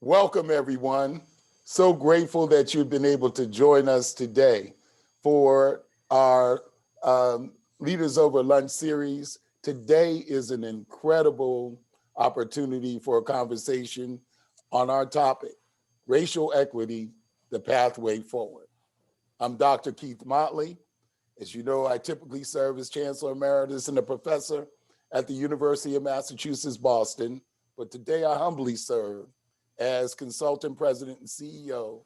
Welcome, everyone. So grateful that you've been able to join us today for our Leaders Over Lunch series. Today is an incredible opportunity for a conversation on our topic, racial equity, the pathway forward. I'm Dr. Keith Motley. As you know, I typically serve as Chancellor Emeritus and a professor at the University of Massachusetts, Boston, but today I humbly serve as Consultant President and CEO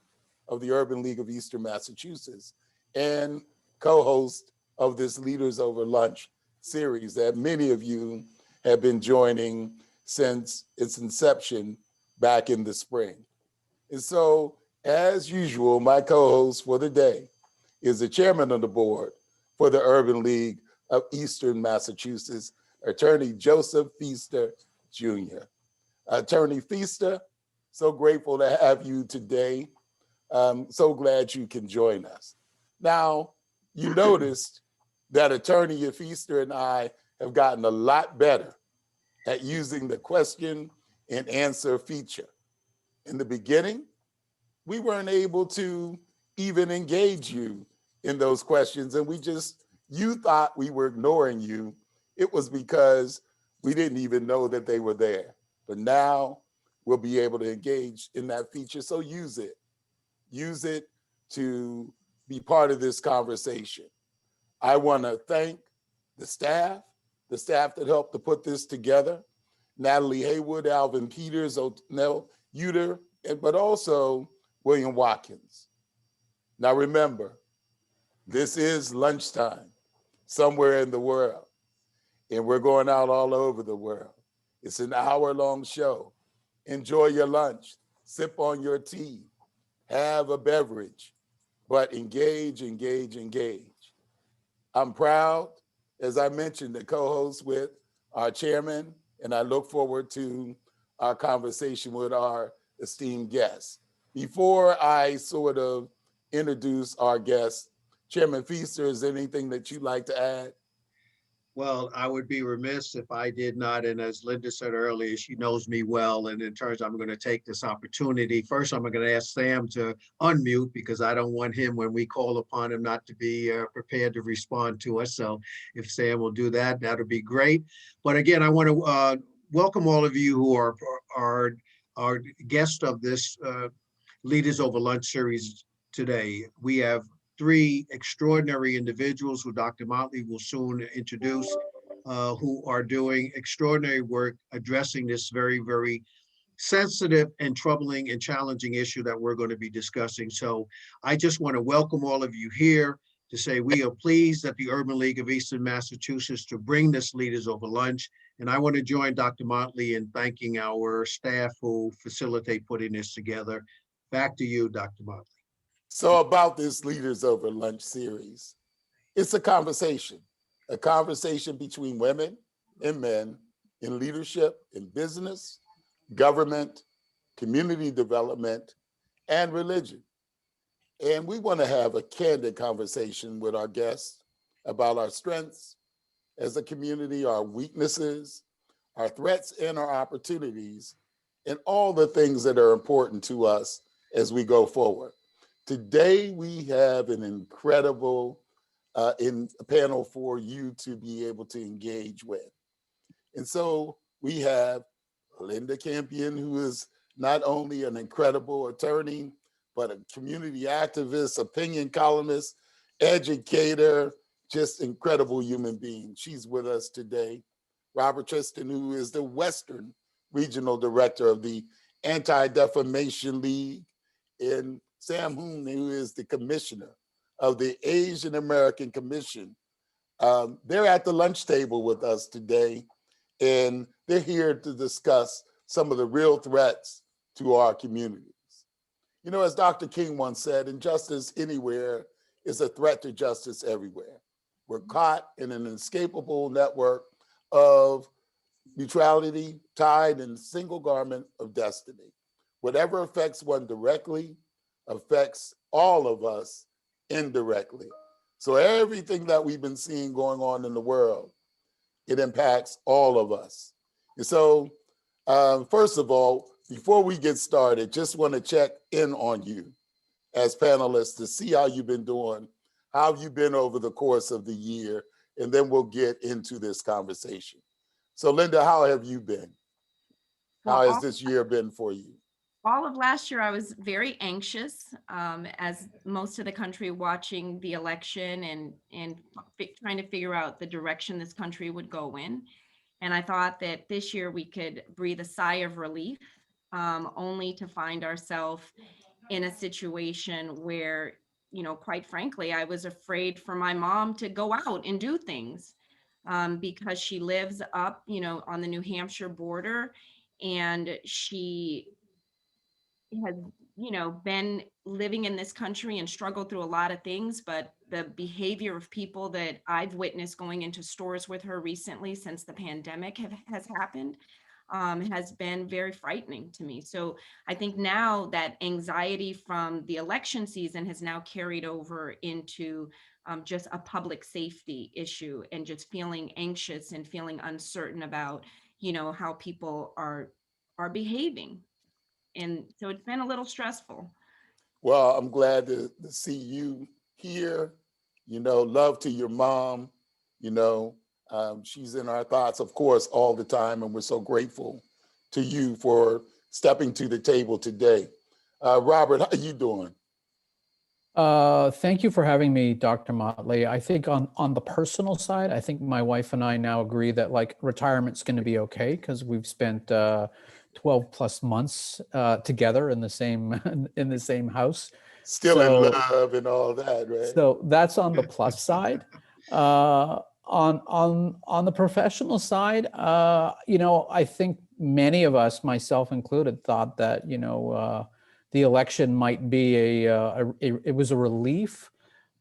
of the Urban League of Eastern Massachusetts and co-host of this Leaders Over Lunch series that many of you have been joining since its inception back in the spring. And so, as usual, my co-host for the day is the chairman of the board for the Urban League of Eastern Massachusetts, Attorney Joseph Feaster, Jr. Attorney Feaster, so grateful to have you today. So glad you can join us. Now, you noticed that Attorney Feaster and I have gotten a lot better at using the question and answer feature. In the beginning, we weren't able to even engage you in those questions, and you thought we were ignoring you. It was because we didn't even know that they were there. But now we'll be able to engage in that feature, so use it. Use it to be part of this conversation. I want to thank the staff that helped to put this together, Natalie Haywood, Alvin Peters, O'Neill Uter, but also William Watkins. Now remember, this is lunchtime somewhere in the world, and we're going out all over the world. It's an hour-long show. Enjoy your lunch, sip on your tea, have a beverage, but engage, engage, engage. I'm proud, as I mentioned, to co-host with our chairman, and I look forward to our conversation with our esteemed guests. Before I sort of introduce our guests, Chairman Feaster, is there anything that you'd like to add? Well, I would be remiss if I did not. And as Linda said earlier, she knows me well. And in terms, I'm going to take this opportunity. First, I'm going to ask Sam to unmute because I don't want him, when we call upon him, not to be prepared to respond to us. So if Sam will do that, that'll be great. But again, I want to welcome all of you who are our guests of this Leaders Over Lunch series today. We have three extraordinary individuals who Dr. Motley will soon introduce, who are doing extraordinary work addressing this very, very sensitive and troubling and challenging issue that we're going to be discussing. So I just want to welcome all of you here to say we are pleased at the Urban League of Eastern Massachusetts to bring this Leaders Over Lunch. And I want to join Dr. Motley in thanking our staff who facilitate putting this together. Back to you, Dr. Motley. So about this Leaders Over Lunch series, it's a conversation between women and men in leadership, in business, government, community development, and religion. And we want to have a candid conversation with our guests about our strengths as a community, our weaknesses, our threats and our opportunities, and all the things that are important to us as we go forward. Today, we have an incredible panel for you to be able to engage with. And so we have Linda Campion, who is not only an incredible attorney, but a community activist, opinion columnist, educator, just incredible human being. She's with us today. Robert Trestan, who is the Western Regional Director of the Anti-Defamation League, and Sam Hyun, who is the commissioner of the Asian American Commission. They're at the lunch table with us today, and they're here to discuss some of the real threats to our communities. You know, as Dr. King once said, injustice anywhere is a threat to justice everywhere. We're caught in an inescapable network of mutuality tied in a single garment of destiny. Whatever affects one directly affects all of us indirectly. So everything that we've been seeing going on in the world, it impacts all of us. And so, first of all, Before we get started, just want to check in on you as panelists to see how you've been doing, how have you been over the course of the year, and then we'll get into this conversation. So Linda, how have you been? How Well, has this year been for you? all of last year, I was very anxious, as most of the country watching the election and trying to figure out the direction this country would go in. And I thought that this year we could breathe a sigh of relief, only to find ourselves in a situation where, quite frankly, I was afraid for my mom to go out and do things, because she lives up, on the New Hampshire border, and she has, been living in this country and struggled through a lot of things, but the behavior of people that I've witnessed going into stores with her recently since the pandemic has happened, has been very frightening to me. So I think now that anxiety from the election season has now carried over into just a public safety issue, and just feeling anxious and feeling uncertain about, how people are behaving. And so it's been a little stressful. Well, I'm glad to see you here. Love to your mom. She's in our thoughts, of course, all the time, and we're so grateful to you for stepping to the table today. Robert, how are you doing? Thank you for having me, Dr. Motley. I think on the personal side, I think my wife and I now agree that like retirement's going to be okay, because we've spent 12 plus months together in the same house. Still in love and all that, right? So that's on the plus side. On the professional side, I think many of us, myself included, thought that the election might be it was a relief,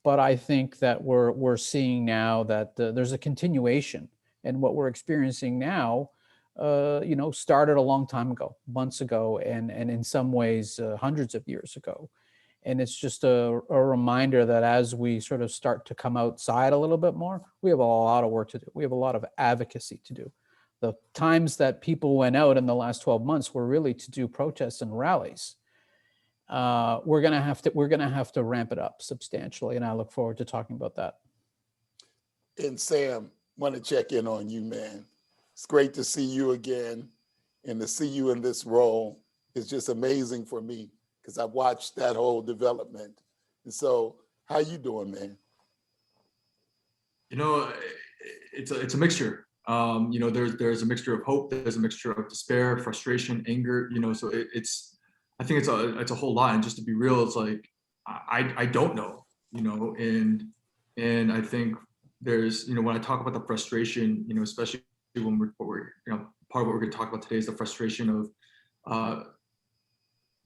but I think that we're seeing now that there's a continuation, and what we're experiencing now, started a long time ago, months ago, and in some ways hundreds of years ago. And it's just a reminder that as we sort of start to come outside a little bit more, we have a lot of work to do. We have a lot of advocacy to do. The times that people went out in the last 12 months were really to do protests and rallies. We're gonna have to ramp it up substantially, and I look forward to talking about that. And Sam, want to check in on you, man. It's great to see you again, and to see you in this role is just amazing for me, because I've watched that whole development. And so, how you doing, man? It's a mixture. There's a mixture of hope. There's a mixture of despair, frustration, anger. So I think it's a whole lot. And just to be real, it's like I don't know. And I think there's when I talk about the frustration, especially when we're part of what we're going to talk about today is the frustration of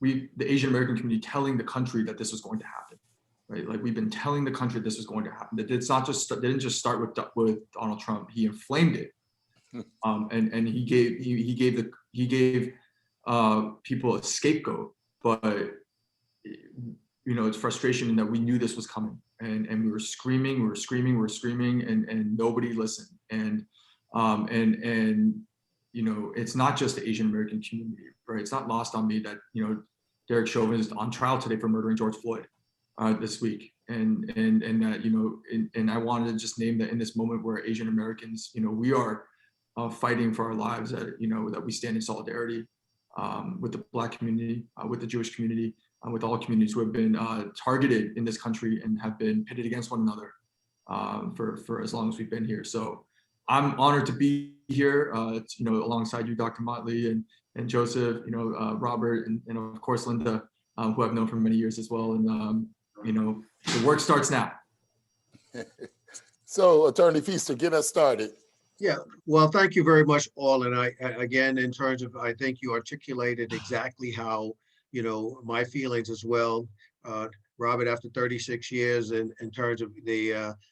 the Asian American community telling the country that this was going to happen, right? Like, we've been telling the country this was going to happen. That didn't just start with Donald Trump. He inflamed it, and he gave people a scapegoat. But it's frustration in that we knew this was coming, and we were screaming, and nobody listened. And it's not just the Asian American community, right? It's not lost on me that Derek Chauvin is on trial today for murdering George Floyd this week, and that and I wanted to just name that in this moment where Asian Americans, we are fighting for our lives, that that we stand in solidarity with the Black community, with the Jewish community, with all communities who have been targeted in this country and have been pitted against one another for as long as we've been here. So I'm honored to be here, alongside you, Dr. Motley, and Joseph, Robert, and of course Linda, who I've known for many years as well. And the work starts now. So, Attorney Feaster, get us started. Yeah, well, thank you very much, all. And again, in terms of, I think you articulated exactly how, my feelings as well. Robert, after 36 years in terms of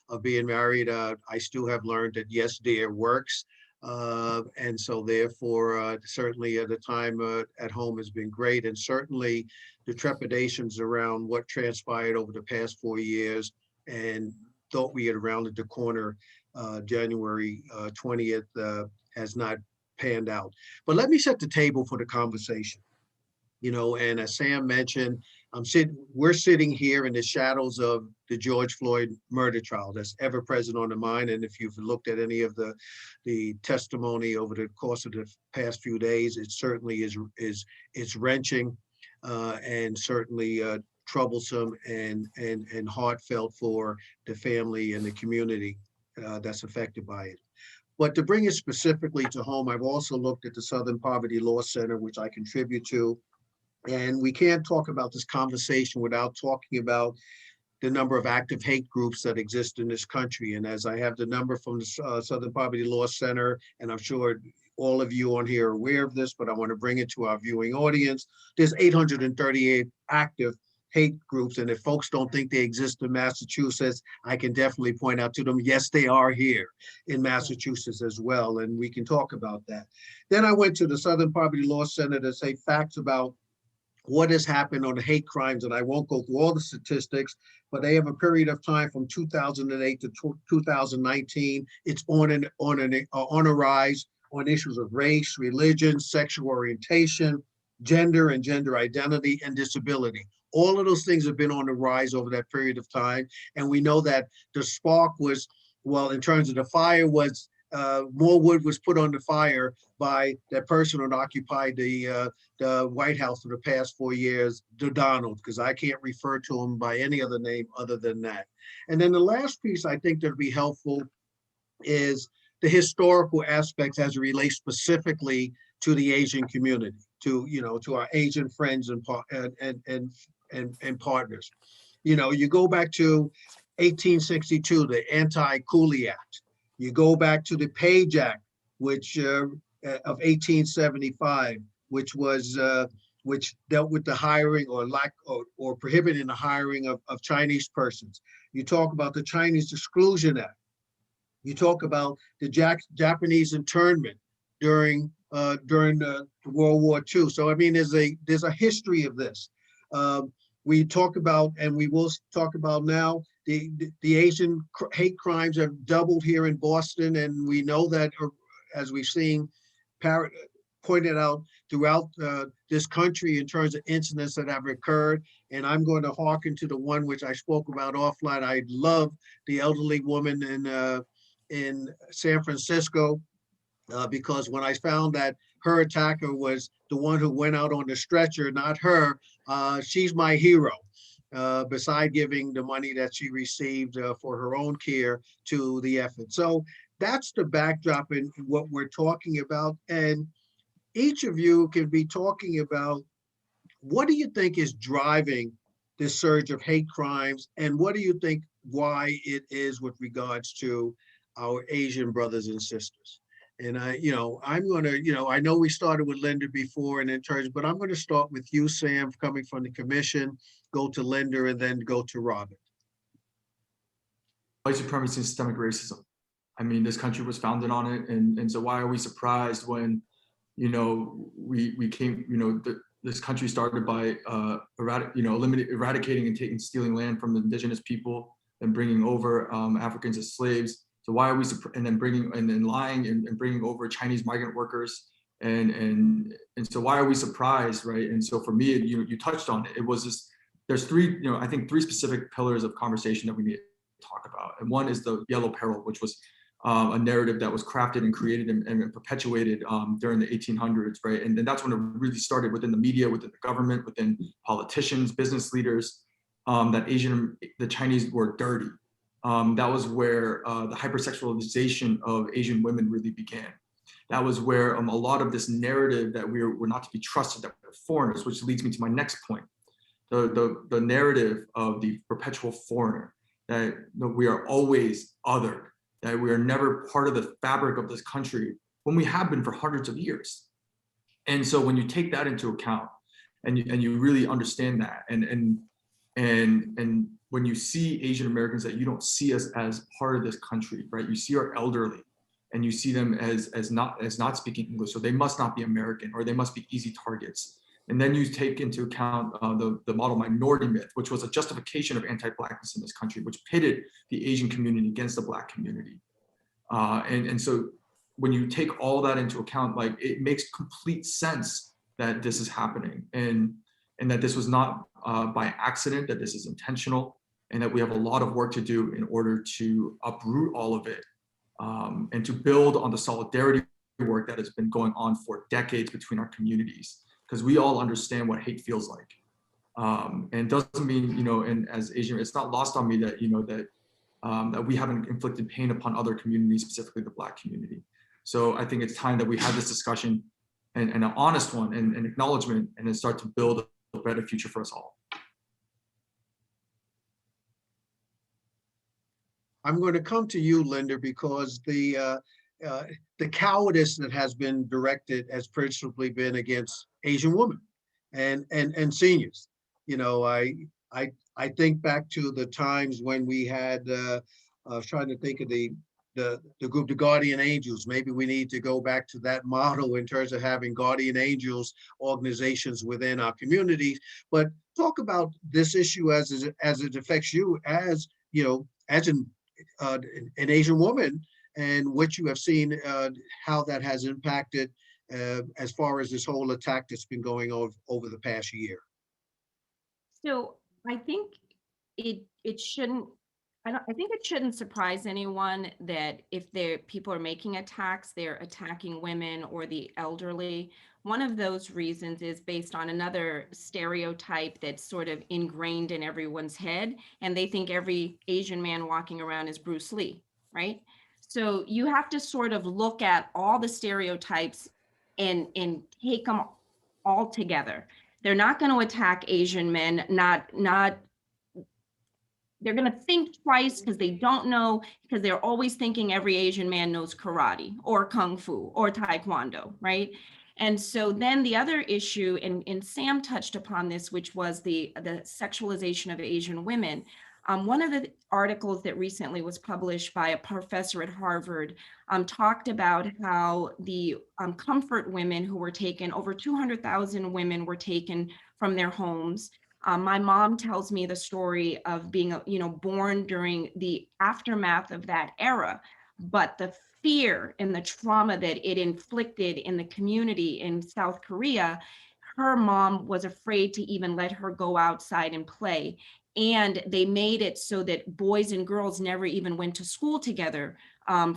of being married, I still have learned that yes, dear works. And so therefore, certainly the time at home has been great. And certainly the trepidations around what transpired over the past 4 years, and thought we had rounded the corner, January 20th, has not panned out. But let me set the table for the conversation. And as Sam mentioned, we're sitting here in the shadows of the George Floyd murder trial that's ever present on the mind. And if you've looked at any of the testimony over the course of the past few days, it certainly is wrenching and certainly troublesome and heartfelt for the family and the community that's affected by it. But to bring it specifically to home, I've also looked at the Southern Poverty Law Center, which I contribute to. And we can't talk about this conversation without talking about the number of active hate groups that exist in this country. And as I have the number from the Southern Poverty Law Center, and I'm sure all of you on here are aware of this, but I want to bring it to our viewing audience. There's 838 active hate groups. And if folks don't think they exist in Massachusetts, I can definitely point out to them, yes, they are here in Massachusetts as well. And we can talk about that. Then I went to the Southern Poverty Law Center to say facts about what has happened on the hate crimes, and I won't go through all the statistics, but they have a period of time from 2008 to 2019. It's on a rise on issues of race, religion, sexual orientation, gender and gender identity, and disability. All of those things have been on the rise over that period of time. And we know that the spark was, well, in terms of the fire was, more wood was put on the fire by that person who occupied the White House for the past 4 years, Donald, because I can't refer to him by any other name other than that. And then the last piece I think that'd be helpful is the historical aspects as it relates specifically to the Asian community, to our Asian friends and partners. You go back to 1862, the Anti-Coolie Act. You go back to the Page Act, which of 1875, which dealt with the hiring or prohibiting the hiring of Chinese persons. You talk about the Chinese Exclusion Act. You talk about the Japanese internment during World War II. So I mean, there's a history of this. We talk about, and we will talk about now, the Asian hate crimes have doubled here in Boston, and we know that, as we've seen pointed out throughout this country in terms of incidents that have occurred. And I'm going to hearken to the one which I spoke about offline. I love the elderly woman in San Francisco because when I found that her attacker was the one who went out on the stretcher, not her, she's my hero. Beside giving the money that she received for her own care to the effort. So that's the backdrop in what we're talking about. And each of you can be talking about, what do you think is driving this surge of hate crimes? And what do you think why it is with regards to our Asian brothers and sisters? And I'm going to, I know we started with Linda before and in terms, but I'm going to start with you, Sam, coming from the commission, go to Linda, and then go to Robert. White supremacy and systemic racism. I mean, this country was founded on it. And so why are we surprised when, we came, this country started by, eradicating and stealing land from the indigenous people and bringing over Africans as slaves. So why are we, and then lying and bringing over Chinese migrant workers, and so why are we surprised, right? And so for me, you touched on it. It was this. There's three, I think three specific pillars of conversation that we need to talk about. And one is the yellow peril, which was a narrative that was crafted and created and perpetuated during the 1800s, right? And that's when it really started within the media, within the government, within politicians, business leaders, that the Chinese were dirty. That was where the hypersexualization of Asian women really began. That was where a lot of this narrative that we're not to be trusted, that we're foreigners, which leads me to my next point. The narrative of the perpetual foreigner, that we are always othered, that we are never part of the fabric of this country when we have been for hundreds of years. And so when you take that into account and you really understand that, and when you see Asian Americans, that you don't see us as part of this country, right? You see our elderly and you see them as not speaking English, so they must not be American, or they must be easy targets. And then you take into account the model minority myth, which was a justification of anti-Blackness in this country, which pitted the Asian community against the Black community. And so when you take all that into account, like, it makes complete sense that this is happening, and that this was not by accident, that this is intentional, and that we have a lot of work to do in order to uproot all of it, and to build on the solidarity work that has been going on for decades between our communities, because we all understand what hate feels like. And doesn't mean, and as Asian, it's not lost on me that, that we haven't inflicted pain upon other communities, specifically the Black community. So I think it's time that we have this discussion, and an honest one, and an acknowledgement, and then start to build a better future for us all. I'm going to come to you, Linda, because the cowardice that has been directed has principally been against Asian women and seniors. I think back to the times when we had, I was trying to think of the group, the Guardian Angels. Maybe we need to go back to that model in terms of having Guardian Angels organizations within our communities. But talk about this issue as it affects you, as an Asian woman, and what you have seen, how that has impacted as far as this whole attack that's been going on over the past year. So I think it shouldn't, I think it shouldn't surprise anyone that if people are making attacks, they're attacking women or the elderly. One of those reasons is based on another stereotype that's sort of ingrained in everyone's head, and they think every Asian man walking around is Bruce Lee, right? So you have to sort of look at all the stereotypes and take them all together. They're not going to attack Asian men, they're going to think twice because they don't know, because they're always thinking every Asian man knows karate or kung fu or taekwondo, right? And so then the other issue, and Sam touched upon this, which was the sexualization of Asian women. One of the articles that recently was published by a professor at Harvard talked about how the comfort women who were taken, over 200,000 women were taken from their homes. My mom tells me the story of being, born during the aftermath of that era, but the fear and the trauma that it inflicted in the community in South Korea, her mom was afraid to even let her go outside and play. And they made it so that boys and girls never even went to school together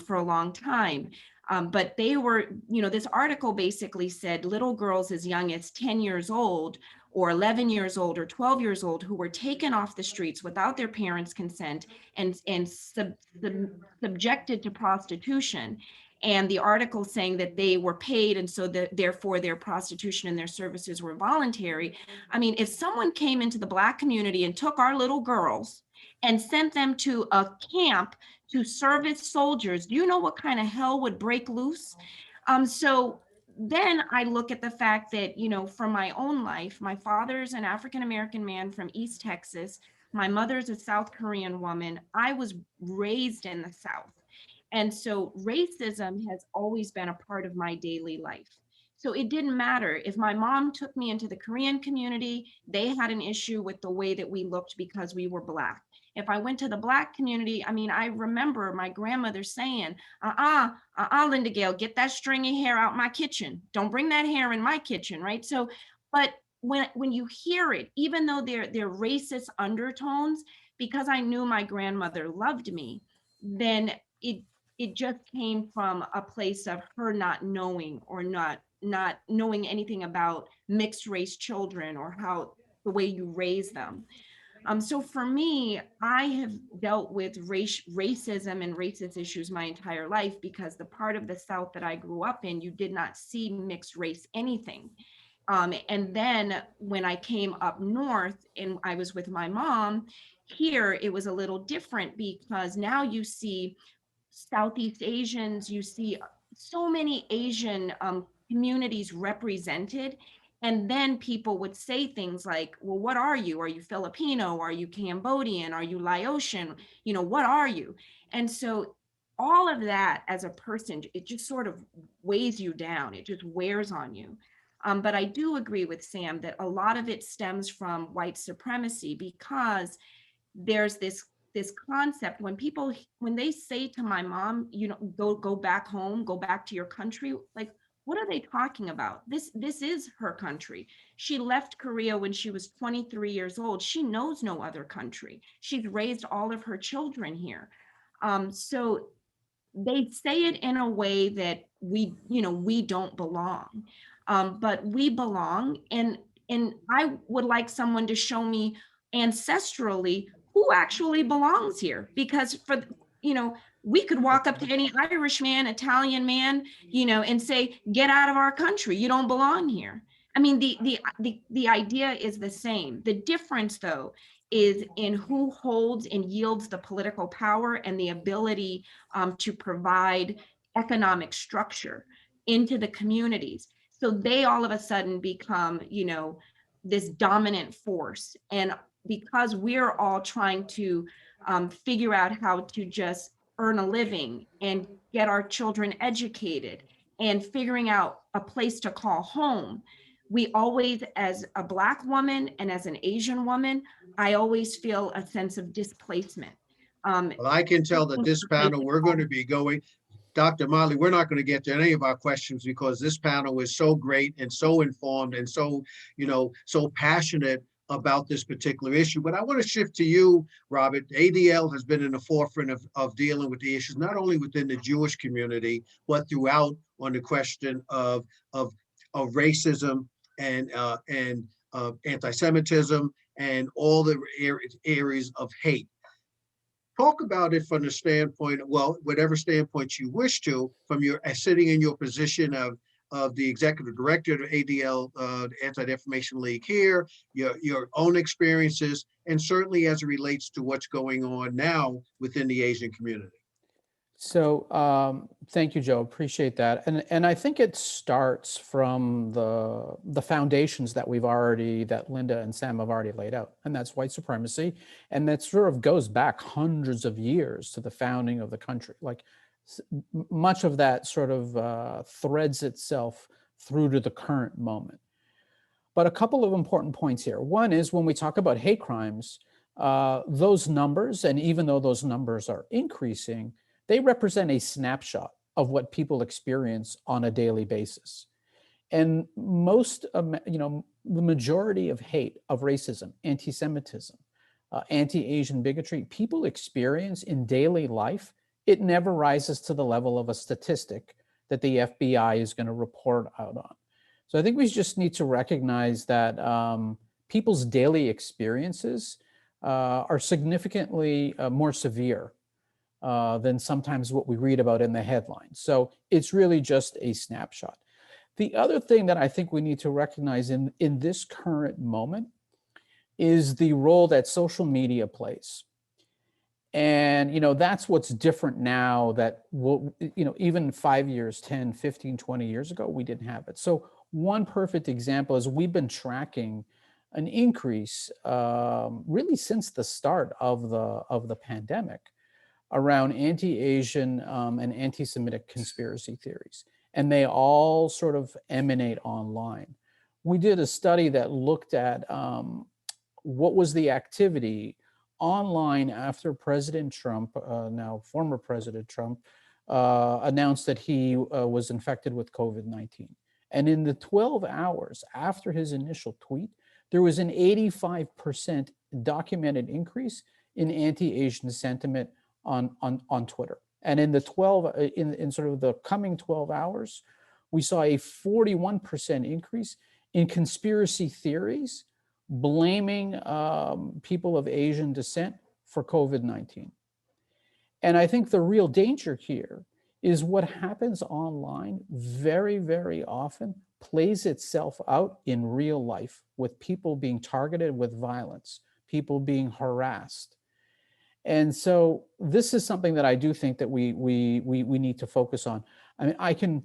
for a long time. But they were, this article basically said little girls as young as 10 years old or 11 years old or 12 years old who were taken off the streets without their parents' consent and subjected to prostitution. And the article saying that they were paid, and so that therefore their prostitution and their services were voluntary. I mean, if someone came into the Black community and took our little girls and sent them to a camp to serve as soldiers, do you know what kind of hell would break loose? So then I look at the fact that, from my own life, my father's an African-American man from East Texas. My mother's a South Korean woman. I was raised in the South. And so racism has always been a part of my daily life. So it didn't matter if my mom took me into the Korean community, they had an issue with the way that we looked because we were Black. If I went to the Black community, I remember my grandmother saying, Linda Gale, get that stringy hair out my kitchen. Don't bring that hair in my kitchen, right? So, but when you hear it, even though they're racist undertones, because I knew my grandmother loved me, then it just came from a place of her not knowing or not knowing anything about mixed race children or how the way you raise them. So for me, I have dealt with racism and racist issues my entire life, because the part of the South that I grew up in, you did not see mixed race anything. And then when I came up north and I was with my mom, here it was a little different, because now you see Southeast Asians, you see so many Asian communities represented. And then people would say things like, well, what are you? Are you Filipino? Are you Cambodian? Are you Laotian? What are you? And so all of that as a person, it just sort of weighs you down. It just wears on you. But I do agree with Sam that a lot of it stems from white supremacy, because there's this concept when they say to my mom, go back home, go back to your country, like, What are they talking about? This is her country. She left Korea when she was 23 years old. She knows no other country. She's raised all of her children here. So they say it in a way that we don't belong, but we belong. And I would like someone to show me ancestrally who actually belongs here, because we could walk up to any Irish man, Italian man, and say, get out of our country, you don't belong here. I mean, the idea is the same. The difference, though, is in who holds and yields the political power and the ability to provide economic structure into the communities. So they all of a sudden become, this dominant force. And because we're all trying to figure out how to just earn a living and get our children educated and figuring out a place to call home, we always, as a Black woman and as an Asian woman, I always feel a sense of displacement. Well, I can tell that this panel, we're going to be going, Dr. Motley, we're not going to get to any of our questions because this panel is so great and so informed and so, so passionate about this particular issue. But I want to shift to you, Robert. ADL has been in the forefront of dealing with the issues, not only within the Jewish community, but throughout on the question of racism and anti-Semitism and all the areas of hate. Talk about it from the standpoint, well, whatever standpoint you wish to, from your sitting in your position of the executive director of ADL, the Anti-Defamation League here, your own experiences, and certainly as it relates to what's going on now within the Asian community. So thank you, Joe. Appreciate that. And I think it starts from the foundations that that Linda and Sam have already laid out, and that's white supremacy. And that sort of goes back hundreds of years to the founding of the country. Like much of that sort of threads itself through to the current moment. But a couple of important points here. One is when we talk about hate crimes, those numbers, and even though those numbers are increasing, they represent a snapshot of what people experience on a daily basis. And the majority of hate, of racism, anti-Semitism, anti-Asian bigotry, people experience in daily life. It never rises to the level of a statistic that the FBI is going to report out on. So I think we just need to recognize that people's daily experiences are significantly more severe than sometimes what we read about in the headlines. So it's really just a snapshot. The other thing that I think we need to recognize in this current moment is the role that social media plays. And, that's what's different now that, even 5 years, 10, 15, 20 years ago, we didn't have it. So one perfect example is we've been tracking an increase really since the start of the pandemic around anti-Asian and anti-Semitic conspiracy theories. And they all sort of emanate online. We did a study that looked at what was the activity online after President Trump, now former President Trump, announced that he was infected with COVID-19. And in the 12 hours after his initial tweet, there was an 85% documented increase in anti-Asian sentiment on Twitter. And in the in sort of the coming 12 hours, we saw a 41% increase in conspiracy theories blaming people of Asian descent for COVID-19. And I think the real danger here is what happens online very, very often plays itself out in real life with people being targeted with violence, people being harassed. And so this is something that I do think that we need to focus on. I mean,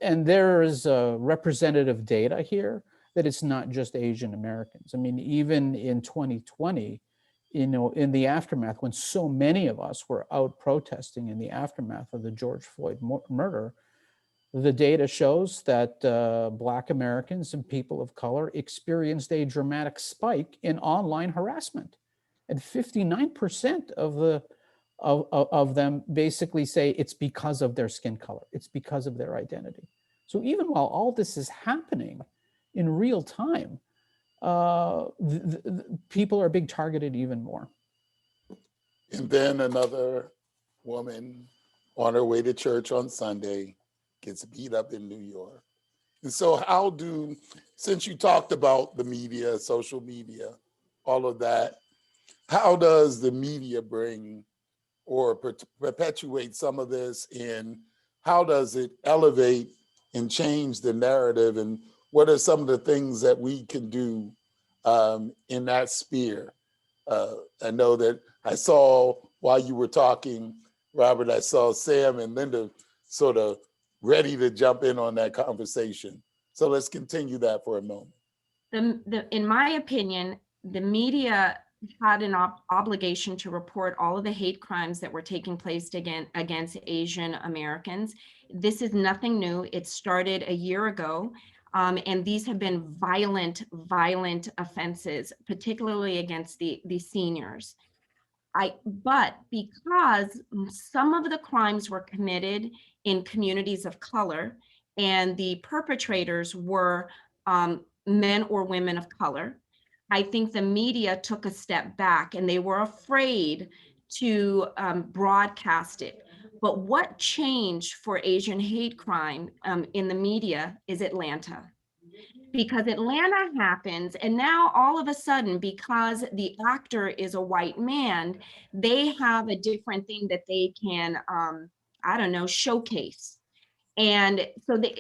and there is representative data here that it's not just Asian Americans. I mean, even in 2020, in the aftermath, when so many of us were out protesting in the aftermath of the George Floyd murder, the data shows that Black Americans and people of color experienced a dramatic spike in online harassment. And 59% of them basically say it's because of their skin color. It's because of their identity. So even while all this is happening in real time, people are being targeted even more. And then another woman on her way to church on Sunday gets beat up in New York. And so since you talked about the media, social media, all of that, how does the media bring or perpetuate some of this, and how does it elevate and change the narrative, and what are some of the things that we can do in that sphere? I know that I saw while you were talking, Robert, I saw Sam and Linda sort of ready to jump in on that conversation. So let's continue that for a moment. In my opinion, the media had an obligation to report all of the hate crimes that were taking place against Asian Americans. This is nothing new. It started a year ago. And these have been violent offenses, particularly against the seniors. But because some of the crimes were committed in communities of color, and the perpetrators were men or women of color, I think the media took a step back and they were afraid to broadcast it. But what changed for Asian hate crime in the media is Atlanta. Because Atlanta happens, and now all of a sudden, because the actor is a white man, they have a different thing that they can, I don't know, showcase. And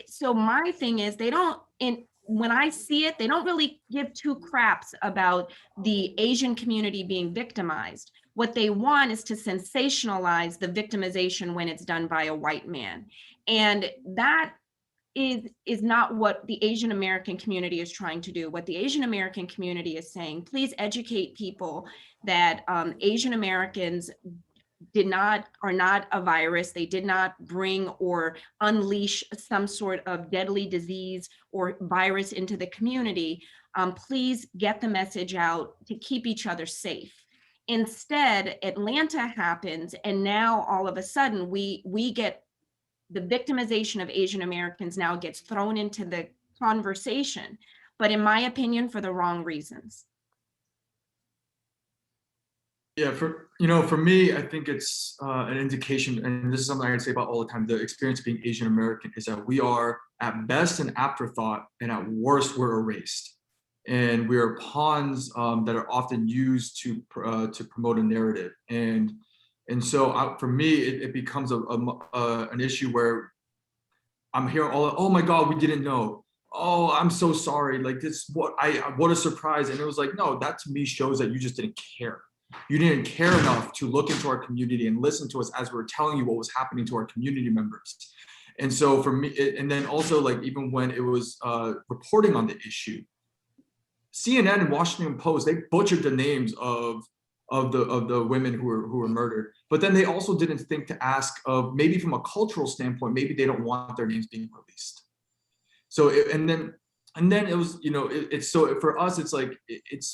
so my thing is, when I see it, they don't really give two craps about the Asian community being victimized. What they want is to sensationalize the victimization when it's done by a white man. And that is not what the Asian American community is trying to do. What the Asian American community is saying, please educate people that Asian Americans are not a virus. They did not bring or unleash some sort of deadly disease or virus into the community. Please get the message out to keep each other safe. Instead, Atlanta happens, and now all of a sudden we get the victimization of Asian Americans now gets thrown into the conversation, but in my opinion, for the wrong reasons. Yeah, for me, I think it's an indication, and this is something I say about all the time, the experience of being Asian American is that we are at best an afterthought, and at worst we're erased. And we are pawns that are often used to promote a narrative. And so for me, it becomes an issue where I'm hearing oh my God, we didn't know. Oh, I'm so sorry. Like what a surprise. And it was like, no, that to me shows that you just didn't care. You didn't care enough to look into our community and listen to us as we were telling you what was happening to our community members. And so for me, and then also like even when it was reporting on the issue, CNN and Washington Post, they butchered the names of the women who were murdered, but then they also didn't think to ask of maybe from a cultural standpoint, maybe they don't want their names being released. So and then it was, it's so for us, it's like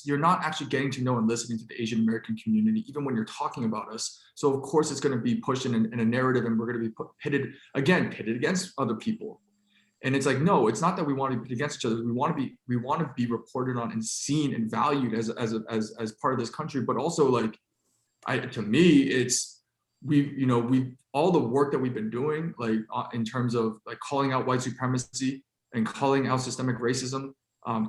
you're not actually getting to know and listening to the Asian American community, even when you're talking about us. So of course it's going to be pushed in a narrative, and we're going to be pitted against other people. And it's like, no, it's not that we want to be pit against each other. We want to be reported on and seen and valued as part of this country. But also, like, to me, it's we all the work that we've been doing, like in terms of like calling out white supremacy and calling out systemic racism,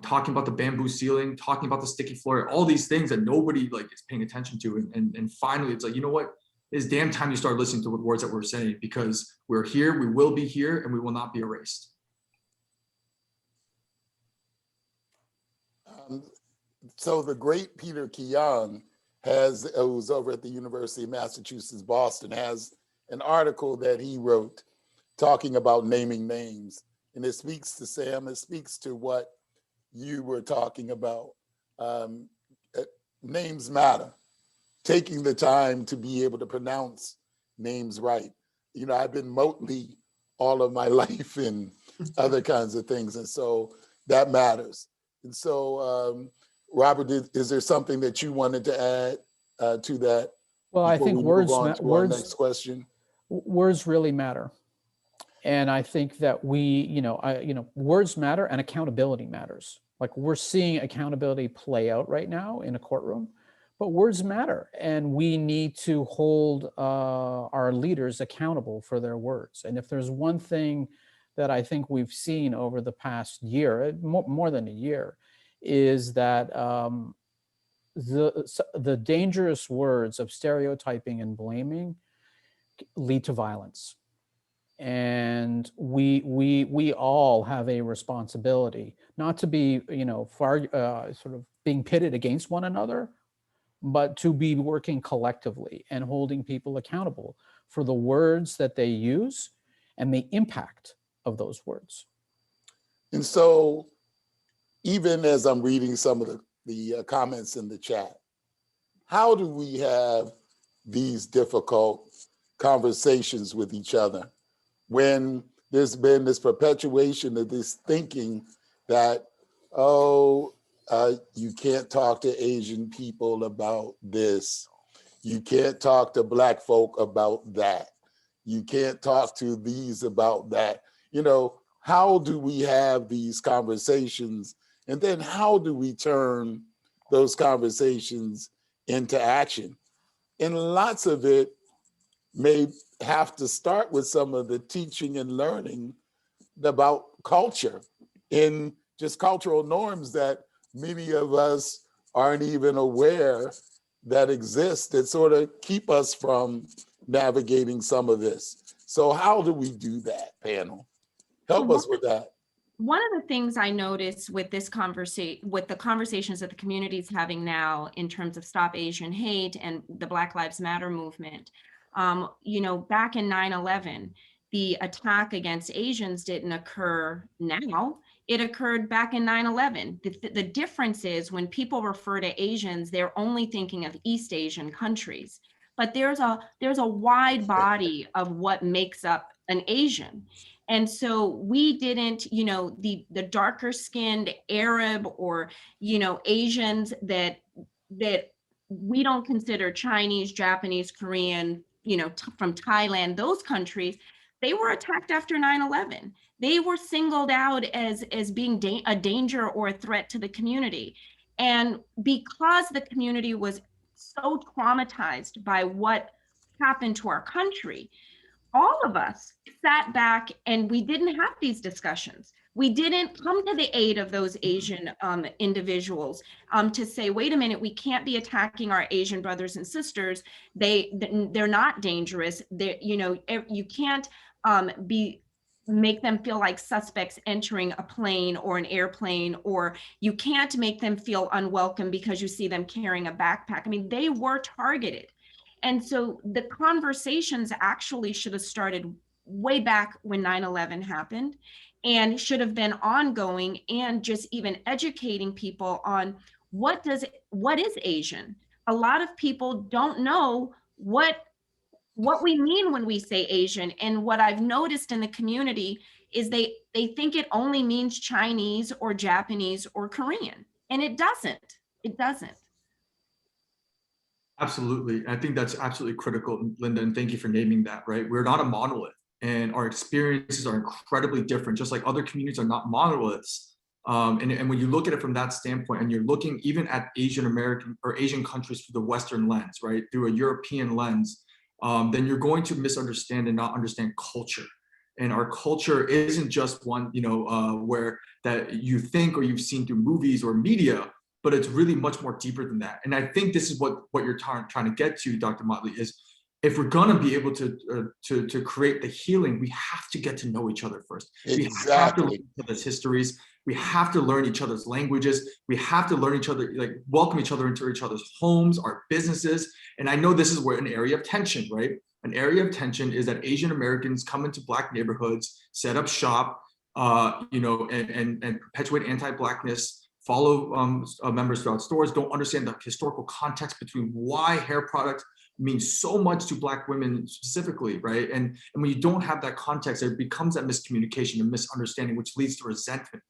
talking about the bamboo ceiling, talking about the sticky floor, all these things that nobody like is paying attention to. And finally, it's like, you know what? It's damn time you start listening to the words that we're saying, because we're here, we will be here, and we will not be erased. So the great Peter Keong who's over at the University of Massachusetts, Boston, has an article that he wrote talking about naming names. And it speaks to Sam, it speaks to what you were talking about. Names matter. Taking the time to be able to pronounce names right. I've been Motley all of my life and other kinds of things. And so that matters. And so, Robert, is there something that you wanted to add to that? Well, I think words Next question. Words really matter. And I think that words matter and accountability matters. Like we're seeing accountability play out right now in a courtroom, but words matter, and we need to hold our leaders accountable for their words. And if there's one thing that I think we've seen over the past year, more than a year, is that the dangerous words of stereotyping and blaming lead to violence. And we all have a responsibility not to be, sort of being pitted against one another, but to be working collectively and holding people accountable for the words that they use and the impact of those words. And so, even as I'm reading some of the comments in the chat, how do we have these difficult conversations with each other when there's been this perpetuation of this thinking that, you can't talk to Asian people about this, you can't talk to Black folk about that, you can't talk to these about that. How do we have these conversations? And then how do we turn those conversations into action? And lots of it may have to start with some of the teaching and learning about culture and just cultural norms that many of us aren't even aware that exist, that sort of keep us from navigating some of this. So how do we do that, panel? Help us with that. One of the things I noticed with this with the conversations that the community is having now in terms of Stop Asian Hate and the Black Lives Matter movement, back in 9/11, the attack against Asians didn't occur now. It occurred back in 9/11. The difference is when people refer to Asians, they're only thinking of East Asian countries. But there's a wide body of what makes up an Asian. And so we didn't, the darker skinned Arab or, Asians that we don't consider Chinese, Japanese, Korean, from Thailand, those countries, they were attacked after 9/11. They were singled out as being a danger or a threat to the community. And because the community was so traumatized by what happened to our country, all of us sat back and we didn't have these discussions. We didn't come to the aid of those Asian individuals to say, wait a minute, we can't be attacking our Asian brothers and sisters. They're not dangerous. You can't make them feel like suspects entering a plane or an airplane, or you can't make them feel unwelcome because you see them carrying a backpack. I mean, they were targeted. And so the conversations actually should have started way back when 9/11 happened and should have been ongoing, and just even educating people on what is Asian. A lot of people don't know what we mean when we say Asian. And what I've noticed in the community is they think it only means Chinese or Japanese or Korean, and it doesn't. It doesn't. Absolutely. I think that's absolutely critical, Linda, and thank you for naming that, right? We're not a monolith, and our experiences are incredibly different, just like other communities are not monoliths. And when you look at it from that standpoint, and you're looking even at Asian American or Asian countries through the Western lens, right, through a European lens, then you're going to misunderstand and not understand culture. And our culture isn't just one, where that you think or you've seen through movies or media, but it's really much more deeper than that. And I think this is what you're trying to get to, Dr. Motley, is if we're going to be able to create the healing, we have to get to know each other first. Exactly. We have to learn each other's histories. We have to learn each other's languages. We have to learn each other, welcome each other into each other's homes, our businesses. And I know this is where an area of tension, right? An area of tension is that Asian Americans come into Black neighborhoods, set up shop, and perpetuate anti-Blackness, follow members throughout stores, don't understand the historical context between why hair products means so much to Black women specifically, right? And when you don't have that context, it becomes that miscommunication and misunderstanding, which leads to resentment.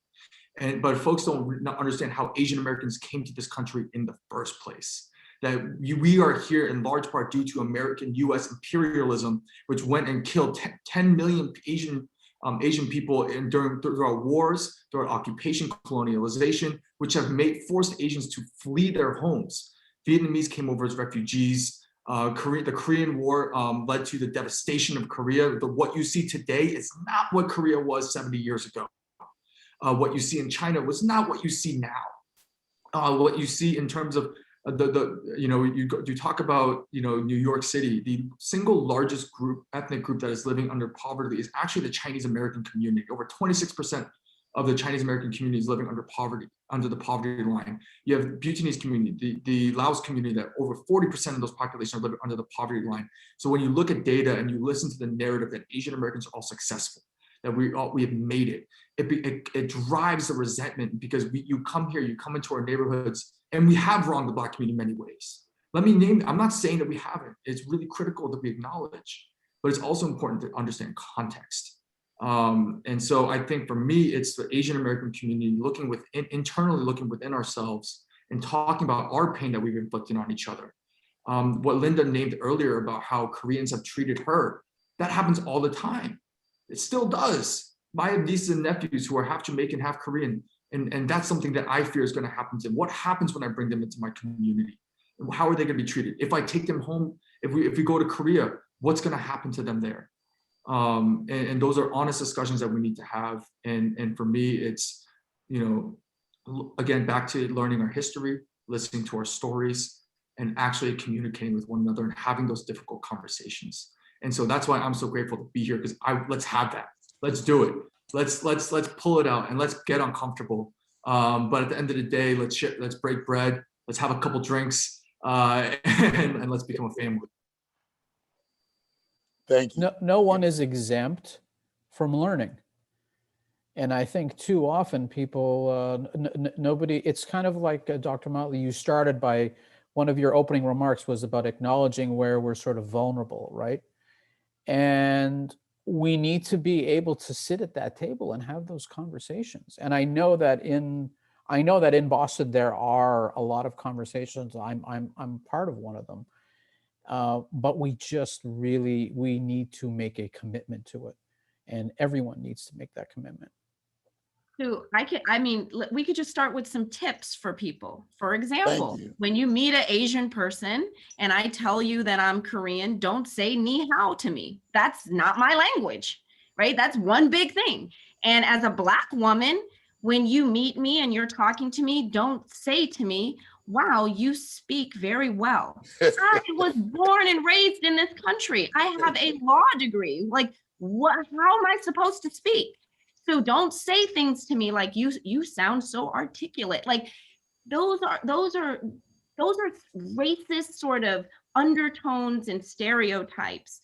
But folks don't understand how Asian Americans came to this country in the first place. That we are here in large part due to American U.S. imperialism, which went and killed 10 million Asian Asian people throughout wars, throughout occupation, colonialization, which have forced Asians to flee their homes. Vietnamese came over as refugees. The Korean War led to the devastation of Korea. What you see today is not what Korea was 70 years ago. What you see in China was not what you see now. What you see in terms of you talk about New York City, the single largest ethnic group that is living under poverty is actually the Chinese American community. Over 26% of the Chinese American community is living under the poverty line. You have Bhutanese community, the Laos community, that over 40% of those populations are living under the poverty line. So when you look at data and you listen to the narrative that Asian Americans are all successful, that we have made it, it drives the resentment, because you come into our neighborhoods, and we have wronged the Black community in many ways. Let me name, I'm not saying that we haven't. It's really critical that we acknowledge, but it's also important to understand context. And so I think for me, it's the Asian American community internally looking within ourselves and talking about our pain that we've inflicted on each other. What Linda named earlier about how Koreans have treated her, that happens all the time. It still does. My nieces and nephews who are half Jamaican, half Korean, and that's something that I fear is going to happen to them. What happens when I bring them into my community? How are they going to be treated? If I take them home, if we go to Korea, what's going to happen to them there? And those are honest discussions that we need to have. And for me, it's, again, back to learning our history, listening to our stories, and actually communicating with one another and having those difficult conversations. And so that's why I'm so grateful to be here, because let's have that. Let's do it. Let's pull it out and let's get uncomfortable. But at the end of the day, let's break bread. Let's have a couple drinks and let's become a family. Thank you. No one is exempt from learning. And I think too often people, nobody, it's kind of like Dr. Motley, you started by, one of your opening remarks was about acknowledging where we're sort of vulnerable, right? And we need to be able to sit at that table and have those conversations. And I know that in Boston there are a lot of conversations. I'm part of one of them, but we need to make a commitment to it, and everyone needs to make that commitment. So we could just start with some tips for people. For example, you. when you meet an Asian person and I tell you that I'm Korean, don't say ni hao to me. That's not my language, right? That's one big thing. And as a Black woman, when you meet me and you're talking to me, don't say to me, wow, you speak very well. I was born and raised in this country. I have a law degree. Like, how am I supposed to speak? So don't say things to me like you sound so articulate. Like those are racist sort of undertones and stereotypes.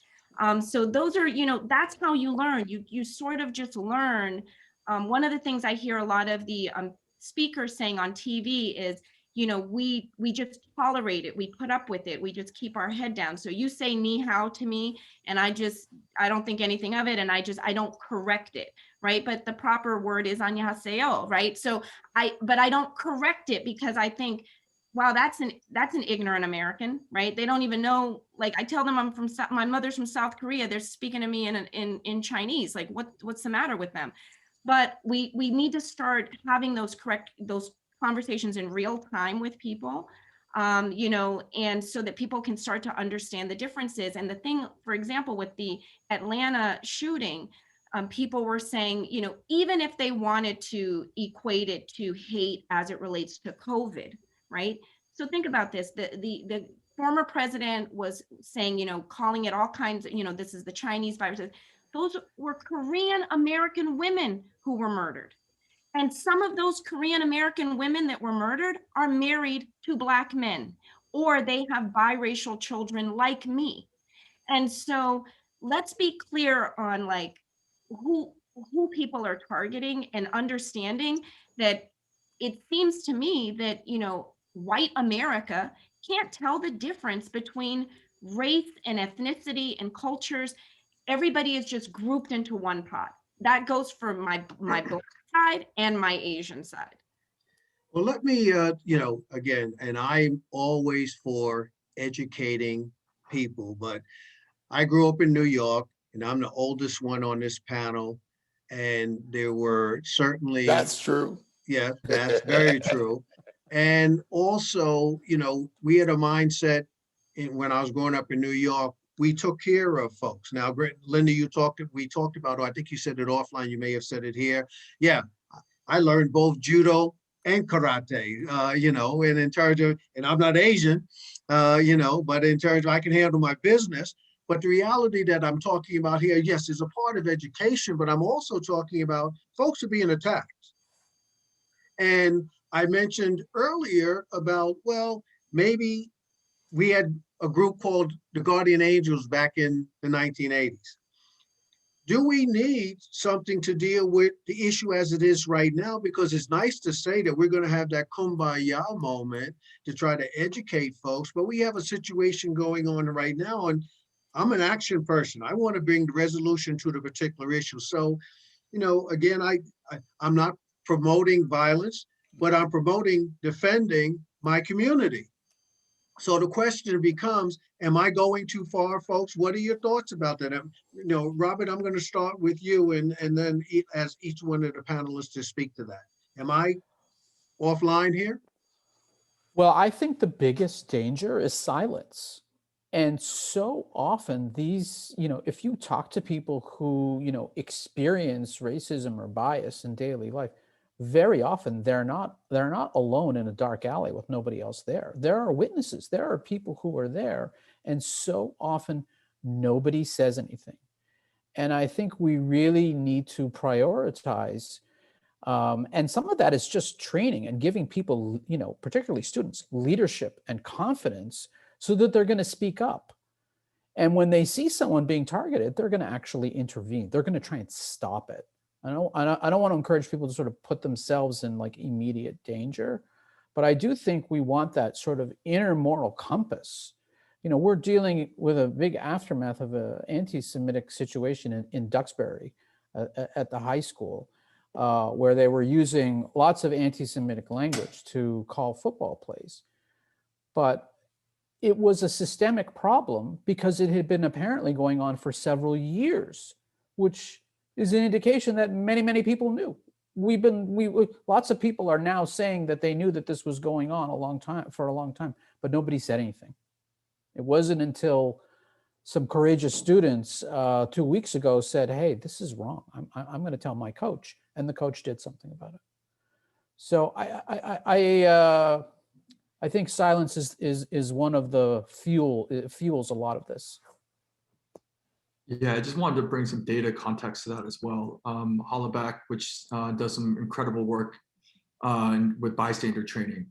So those are, that's how you learn. You sort of just learn. One of the things I hear a lot of the speakers saying on TV is, we just tolerate it. We put up with it. We just keep our head down. So you say ni hao to me and I don't think anything of it. And I don't correct it. Right. But the proper word is annyeonghaseyo. Right. So but I don't correct it because I think, wow, that's an ignorant American. Right. They don't even know. Like I tell them my mother's from South Korea. They're speaking to me in Chinese. Like what's the matter with them? But we need to start having those conversations in real time with people, and so that people can start to understand the differences. And the thing, for example, with the Atlanta shooting, people were saying, even if they wanted to equate it to hate as it relates to COVID, right? So think about this, the former president was saying, calling it all kinds of, this is the Chinese virus. Those were Korean American women who were murdered. And some of those Korean American women that were murdered are married to Black men, or they have biracial children like me. And so let's be clear on like who people are targeting, and understanding that it seems to me that, white America can't tell the difference between race and ethnicity and cultures. Everybody is just grouped into one pot. That goes for my Black side and my Asian side. Well, let me, again, and I'm always for educating people, but I grew up in New York and I'm the oldest one on this panel. And there were certainly, That's true. yeah, that's very true. And also, you know, we had a mindset when I was growing up in New York, we took care of folks. Now, Linda, we talked about, or I think you said it offline, you may have said it here. Yeah, I learned both judo and karate, you know, and in terms of, and I'm not Asian, you know, but in terms of I can handle my business. But the reality that I'm talking about here, yes, is a part of education, but I'm also talking about folks are being attacked. And I mentioned earlier about, well, maybe we had a group called the Guardian Angels back in the 1980s. Do we need something to deal with the issue as it is right now? Because it's nice to say that we're going to have that kumbaya moment to try to educate folks, but we have a situation going on right now, and I'm an action person. I want to bring the resolution to the particular issue. So, you know, again, I'm not promoting violence, but I'm promoting defending my community. So the question becomes, am I going too far, folks? What are your thoughts about that? You know, Robert, I'm going to start with you, and then as each one of the panelists to speak to that. Am I offline here? Well, I think the biggest danger is silence. And so often these, you know, if you talk to people who, you know, experience racism or bias in daily life, very often they're not alone in a dark alley with nobody else there. There are witnesses, there are people who are there, and so often nobody says anything. And I think we really need to prioritize, and some of that is just training and giving people, you know, particularly students, leadership and confidence so that they're going to speak up. And when they see someone being targeted, they're going to actually intervene. They're going to try and stop it. I don't want to encourage people to sort of put themselves in like immediate danger, but I do think we want that sort of inner moral compass. You know, we're dealing with a big aftermath of an anti-Semitic situation in Duxbury at the high school, where they were using lots of anti-Semitic language to call football plays. But it was a systemic problem because it had been apparently going on for several years, which is an indication that many, many people knew. Lots of people are now saying that they knew that this was going on for a long time, but nobody said anything. It wasn't until some courageous students 2 weeks ago said, "Hey, this is wrong. I'm going to tell my coach," and the coach did something about it. So I think silence is one of the fuels a lot of this. Yeah, I just wanted to bring some data context to that as well. Hollaback, which does some incredible work with bystander training.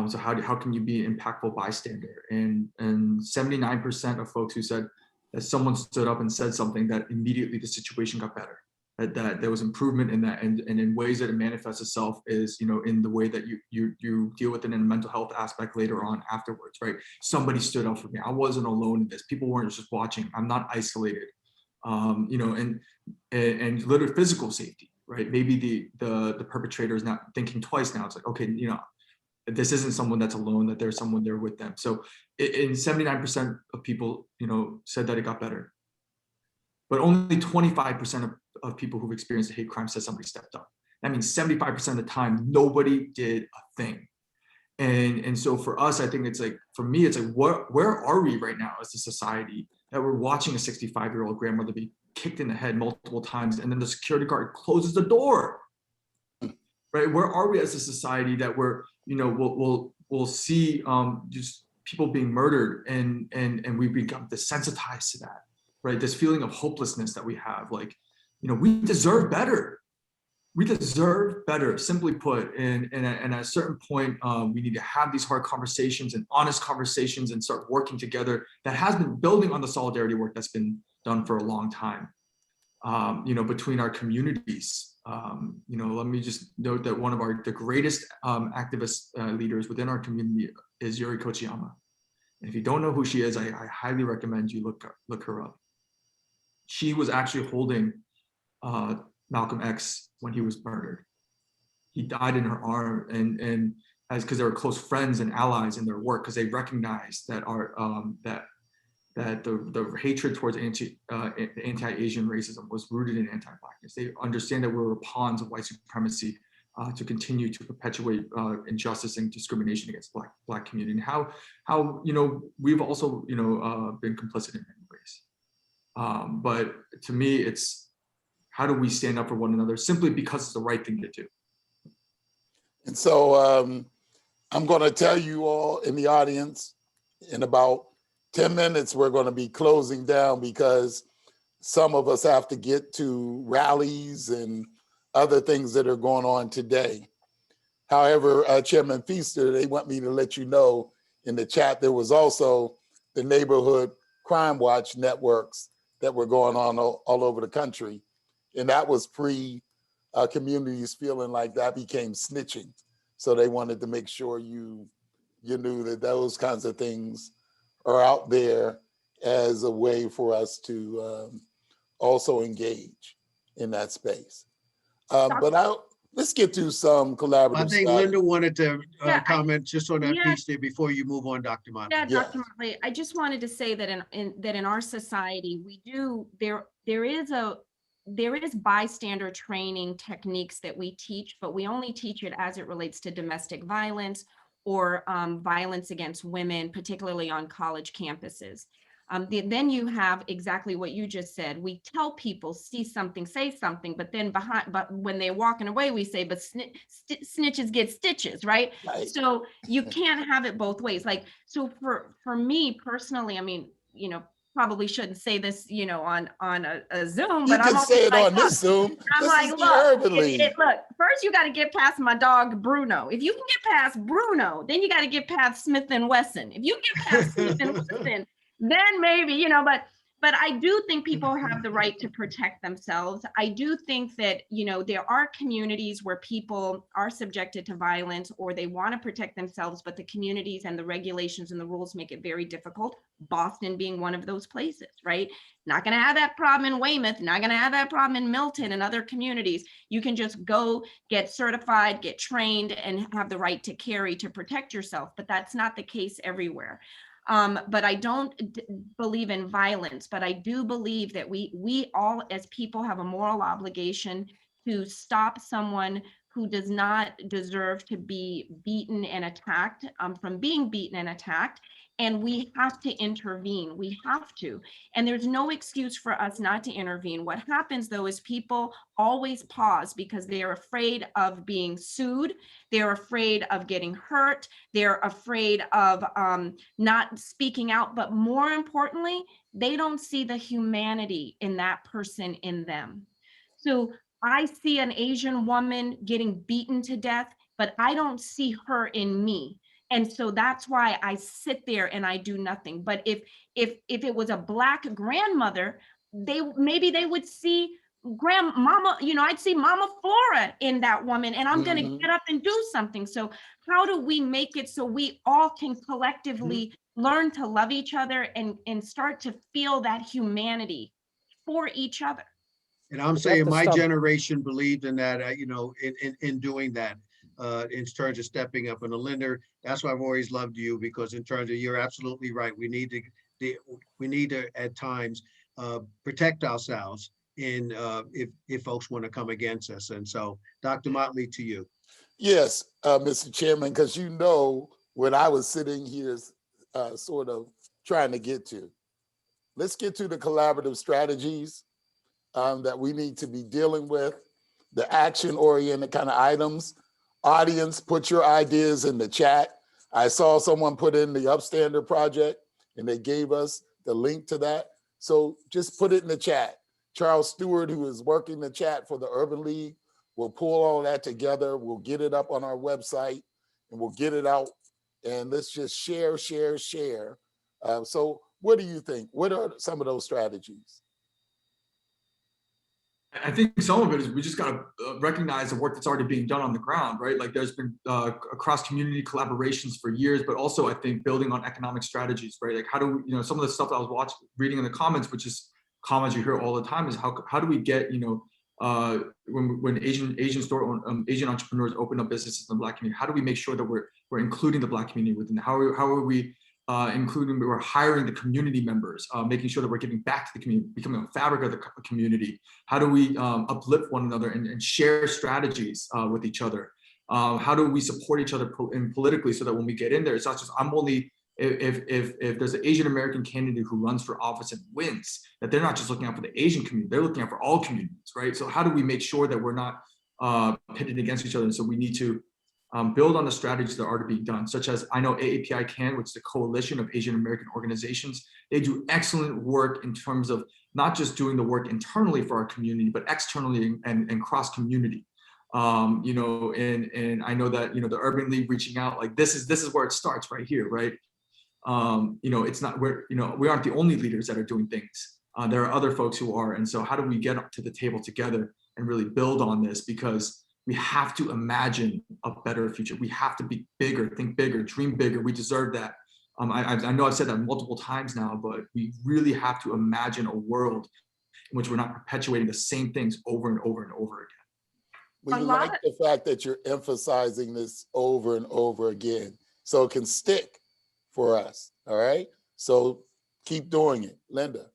So how can you be an impactful bystander? And 79% of folks who said that someone stood up and said something, that immediately the situation got better. That there was improvement in that, and in ways that it manifests itself is, you know, in the way that you deal with it in a mental health aspect later on afterwards, right? Somebody stood up for me. I wasn't alone in this. People weren't just watching. I'm not isolated. You know, and literally physical safety, right? Maybe the perpetrator is not thinking twice now. It's like, okay, you know, this isn't someone that's alone, that there's someone there with them. So in 79% of people, you know, said that it got better. But only 25% of people who've experienced a hate crime said somebody stepped up. That means 75% of the time, nobody did a thing. And so for us, I think it's like, for me, it's like, where are we right now as a society that we're watching a 65-year-old grandmother be kicked in the head multiple times, and then the security guard closes the door, right? Where are we as a society that we're, you know, we'll see just people being murdered, and we become desensitized to that, right? This feeling of hopelessness that we have, like, you know, we deserve better. We deserve better, simply put. And at a certain point, we need to have these hard conversations and honest conversations and start working together. That has been building on the solidarity work that's been done for a long time, you know, between our communities. You know, let me just note that one of the greatest activist leaders within our community is Yuri Kochiyama. And if you don't know who she is, I highly recommend you look her up. She was actually holding Malcolm X when he was murdered. He died in her arm, and because they were close friends and allies in their work, because they recognized that that the hatred towards anti-Asian racism was rooted in anti-Blackness. They understand that we're pawns of white supremacy to continue to perpetuate injustice and discrimination against Black community, and how we've also been complicit in many ways. But to me, it's how do we stand up for one another simply because it's the right thing to do. And so I'm going to tell you all in the audience, in about 10 minutes, we're going to be closing down because some of us have to get to rallies and other things that are going on today. However, Chairman Feaster, they want me to let you know in the chat, there was also the neighborhood crime watch networks that were going on all over the country. And that was communities feeling like that became snitching. So they wanted to make sure you knew that those kinds of things are out there as a way for us to also engage in that space. But let's get to some collaborative. I think Linda wanted to comment just on that Yeah. piece there before you move on, Dr. Motley. Yeah, Yeah. Dr. Motley, I just wanted to say that in our society, there is bystander training techniques that we teach, but we only teach it as it relates to domestic violence or violence against women, particularly on college campuses. Then you have exactly what you just said. We tell people, see something, say something, but then but when they're walking away, we say, but snitches get stitches, right? Right. So you can't have it both ways. Like, so for me personally, I mean, probably shouldn't say this, on a Zoom, You but can I'm say it like, on this Zoom. I'm This like, is the look, Urban League. look, first you got to get past my dog, Bruno. If you can get past Bruno, then you got to get past Smith and Wesson. If you can get past Smith and Wesson, then maybe, but I do think people have the right to protect themselves. I do think that, there are communities where people are subjected to violence or they want to protect themselves, but the communities and the regulations and the rules make it very difficult. Boston being one of those places, right? Not going to have that problem in Weymouth, not going to have that problem in Milton and other communities. You can just go get certified, get trained, and have the right to carry to protect yourself, but that's not the case everywhere. But I don't believe in violence, but I do believe that we all as people have a moral obligation to stop someone who does not deserve to be beaten and attacked from being beaten and attacked. And we have to intervene. We have to. And there's no excuse for us not to intervene. What happens though is people always pause because they are afraid of being sued. They're afraid of getting hurt. They're afraid of not speaking out. But more importantly, they don't see the humanity in that person in them. So I see an Asian woman getting beaten to death, but I don't see her in me. And so that's why I sit there and I do nothing. But if it was a Black grandmother, maybe they would see grandmama, I'd see Mama Flora in that woman, and I'm going to get up and do something. So how do we make it so we all can collectively learn to love each other and start to feel that humanity for each other? And I'm saying my generation believed in that, in doing that, in terms of stepping up. And Linda, that's why I've always loved you, because in terms of, you're absolutely right. We need to at times protect ourselves if folks want to come against us. And so, Dr. Motley, to you. Yes, Mr. Chairman, because what I was sitting here sort of trying to get to. Let's get to the collaborative strategies that we need to be dealing with, the action-oriented kind of items. Audience, put your ideas in the chat. I saw someone put in the Upstander project and they gave us the link to that. So just put it in the chat. Charles Stewart, who is working the chat for the Urban League, will pull all that together. We'll get it up on our website and we'll get it out. And let's just share. So what do you think? What are some of those strategies? I think some of it is we just got to recognize the work that's already being done on the ground, right? Like there's been cross-community collaborations for years, but also I think building on economic strategies, right? Like how do we, some of the stuff I was reading in the comments, which is comments you hear all the time, is how do we get, when Asian entrepreneurs open up businesses in the Black community, how do we make sure that we're including the Black community within? How are we including we're hiring the community members, making sure that we're giving back to the community, becoming a fabric of the community. How do we uplift one another and share strategies with each other? How do we support each other politically so that when we get in there, it's not just I'm only if there's an Asian American candidate who runs for office and wins, that they're not just looking out for the Asian community, they're looking out for all communities, right? So how do we make sure that we're not pitted against each other? And so we need to build on the strategies that are already being done, such as I know AAPI CAN, which is the Coalition of Asian American Organizations. They do excellent work in terms of not just doing the work internally for our community, but externally and cross community. You know, and I know that, you know, the Urban League reaching out, like this is where it starts right here, right? You know, it's not where, you know, we aren't the only leaders that are doing things. There are other folks who are. And so how do we get up to the table together and really build on this? Because we have to imagine a better future. We have to be bigger, think bigger, dream bigger. We deserve that. I know I've said that multiple times now, but we really have to imagine a world in which we're not perpetuating the same things over and over and over again. We like the fact that you're emphasizing this over and over again, so it can stick for us, all right? So keep doing it. Linda.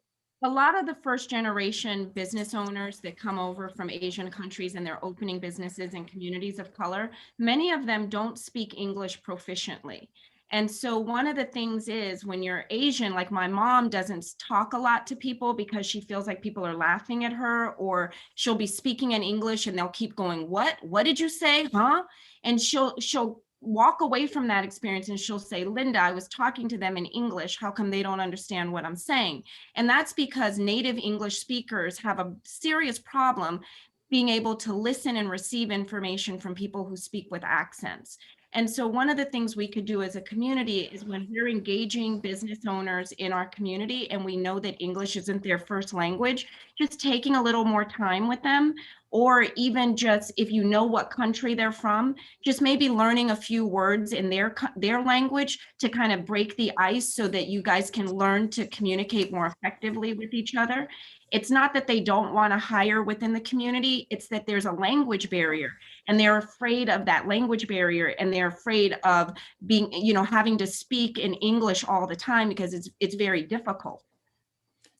A lot of the first generation business owners that come over from Asian countries and they're opening businesses in communities of color, many of them don't speak English proficiently. And so one of the things is when you're Asian, like my mom doesn't talk a lot to people because she feels like people are laughing at her, or she'll be speaking in English and they'll keep going, what did you say, huh? And she'll walk away from that experience and she'll say, Linda, I was talking to them in English. How come they don't understand what I'm saying? And that's because native English speakers have a serious problem being able to listen and receive information from people who speak with accents. And so one of the things we could do as a community is when we're engaging business owners in our community and we know that English isn't their first language, just taking a little more time with them, or even just if you know what country they're from, just maybe learning a few words in their language to kind of break the ice so that you guys can learn to communicate more effectively with each other. It's not that they don't want to hire within the community, it's that there's a language barrier and they're afraid of that language barrier and they're afraid of being, you know, having to speak in English all the time because it's very difficult.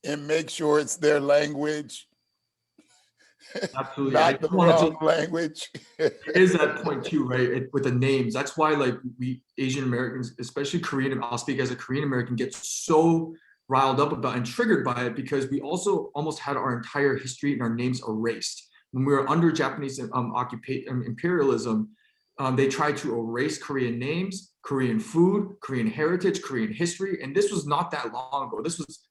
And make sure it's their language. Absolutely. Not the wrong language. There is that point too, right? With the names. That's why like we Asian Americans, especially Korean, I'll speak as a Korean American, get so riled up about and triggered by it because we also almost had our entire history and our names erased. When we were under Japanese imperialism, they tried to erase Korean names, Korean food, Korean heritage, Korean history. And this was not that long ago. This was